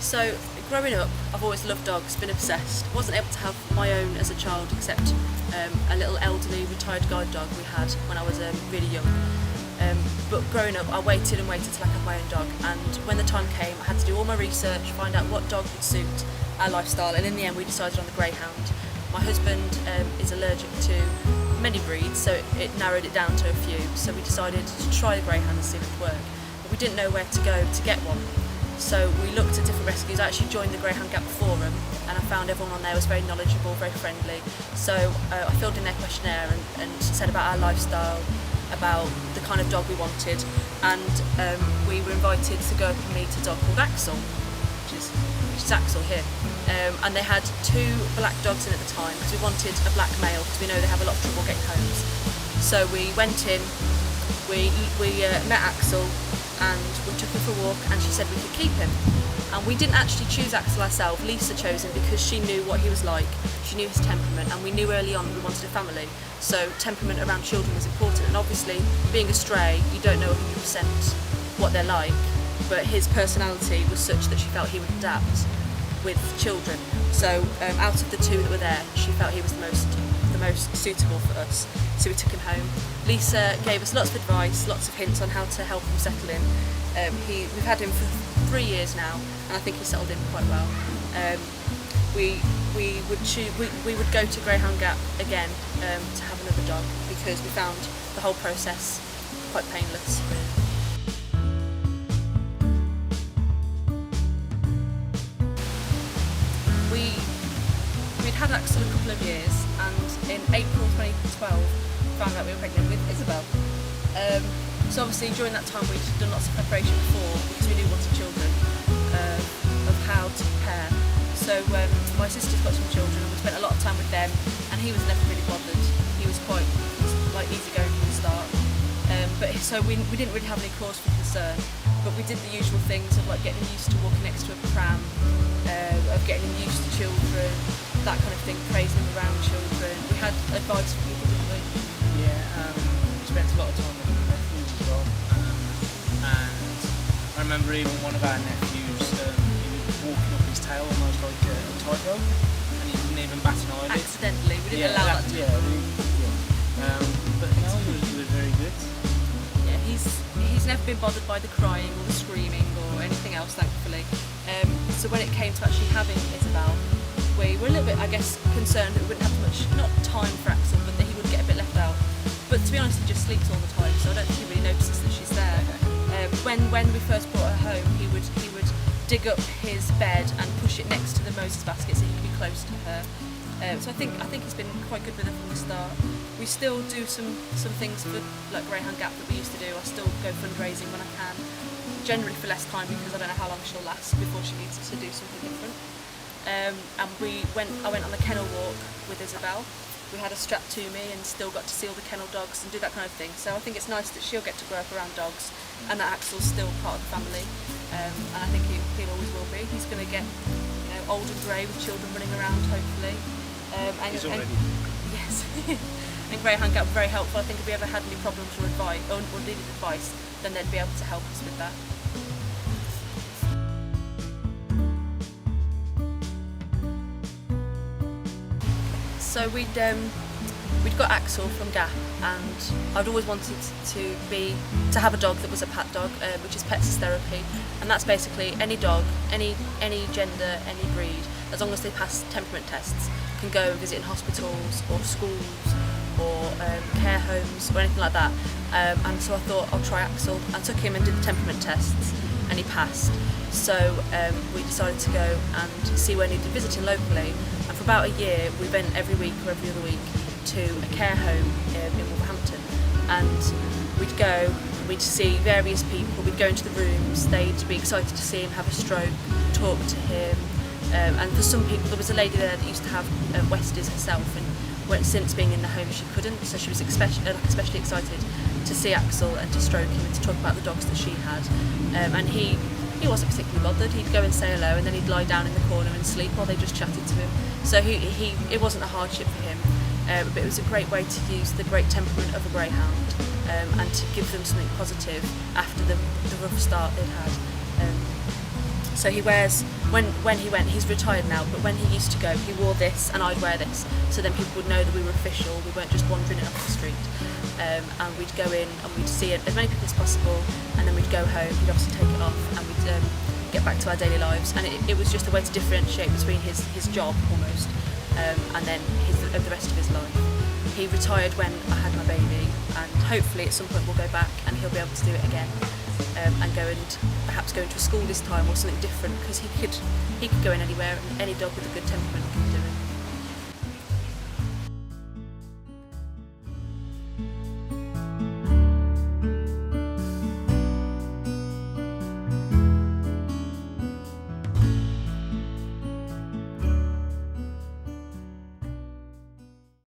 So growing up, I've always loved dogs, been obsessed. Wasn't able to have my own as a child, except a little elderly retired guide dog we had when I was really young. But growing up, I waited and waited till I could have my own dog, and when the time came, I had to do all my research, find out what dog would suit our lifestyle, and in the end we decided on the greyhound. My husband is allergic to many breeds, so it narrowed it down to a few, so we decided to try the greyhound and see if it would work. But we didn't know where to go to get one, so we looked at different rescues. I actually joined the Greyhound Gap forum, and I found everyone on there was very knowledgeable, very friendly, so I filled in their questionnaire and said about our lifestyle, about the kind of dog we wanted, and we were invited to go and meet a dog called Axel, which is Axel here. And they had 2 black dogs in at the time because we wanted a black male because we know they have a lot of trouble getting homes. So we went in, we met Axel and we took him for a walk, and she said we could keep him. And we didn't actually choose Axel ourselves. Lisa chose him because she knew what he was like, she knew his temperament, and we knew early on we wanted a family. So temperament around children was important, and obviously being a stray, you don't know 100% what they're like, but his personality was such that she felt he would adapt with children. So out of the 2 that were there, she felt he was the most suitable for us. So we took him home. Lisa gave us lots of advice, lots of hints on how to help him settle in. We've had him for 3 years now, and I think he settled in quite well. We would go to Greyhound Gap again to have another dog because we found the whole process quite painless. We'd had Axel a couple of years, and in April 2012 found out we were pregnant with Isabel. So obviously during that time we'd done lots of preparation before because we knew we wanted children, of how to prepare. So my sister's got some children, and we spent a lot of time with them, and he was never really bothered. He was quite easygoing from the start. So we didn't really have any cause for concern, but we did the usual things of like getting him used to walking next to a pram, of getting him used to children, that kind of thing, praising him around children. We had advice from people, didn't we? Yeah, we spent a lot of time with my nephews as well. And I remember even one of our nephews, he was walking up his tail almost like a tightrope, and he didn't even bat an eyelid. Accidentally, we didn't allow that to happen. But no, he was very good. Yeah, he's never been bothered by the crying or the screaming or anything else, thankfully. So when it came to actually having Isabel, we were a little bit, I guess, concerned that we wouldn't have much, not time for Axel, but that he would get a bit left out. But to be honest, he just sleeps all the time, so I don't think he really notices that she's there. When we first brought her home, he would dig up his bed and push it next to the Moses basket so he could be close to her. So I think he's been quite good with her from the start. We still do some things for like Greyhound Gap that we used to do. I still go fundraising when I can, generally for less time because I don't know how long she'll last before she needs to do something different. And I went on the kennel walk with Isabel. We had her strapped to me and still got to see all the kennel dogs and do that kind of thing. So I think it's nice that she'll get to grow up around dogs, and that Axel's still part of the family. And I think he always will be. He's going to get old and grey with children running around, hopefully. He's already. Yes. And Greyhound Gap were very helpful. I think if we ever had any problems or advice or needed advice, then they'd be able to help us with that. So we'd got Axel from Gap, and I'd always wanted to have a dog that was a pat dog, which is Pets Therapy, and that's basically any dog, any gender, any breed, as long as they pass temperament tests, can go and visit in hospitals or schools or care homes or anything like that. And so I thought I'll try Axel. I took him and did the temperament tests, and he passed. So we decided to go and see where he needed visiting locally. And for about a year, we went every week or every other week to a care home in Wolverhampton, and we'd go, we'd see various people, we'd go into the rooms, they'd be excited to see him have a stroke, talk to him, and for some people, there was a lady there that used to have Westies herself, and since being in the home she couldn't, so she was especially excited to see Axel and to stroke him and to talk about the dogs that she had. And he wasn't particularly bothered. He'd go and say hello, and then he'd lie down in the corner and sleep while they just chatted to him. So it wasn't a hardship for him, but it was a great way to use the great temperament of a greyhound and to give them something positive after the rough start they'd had. So he wears, when he went, he's retired now, but when he used to go, he wore this and I'd wear this. So then people would know that we were official, we weren't just wandering it off the street. And we'd go in and we'd see as many people as possible, and then we'd go home, he'd obviously take it off, and we'd get back to our daily lives. And it was just a way to differentiate between his job almost, and then the rest of his life. He retired when I had my baby, and hopefully at some point we'll go back and he'll be able to do it again, and perhaps go into a school this time or something different, because he could go in anywhere, and any dog with a good temperament can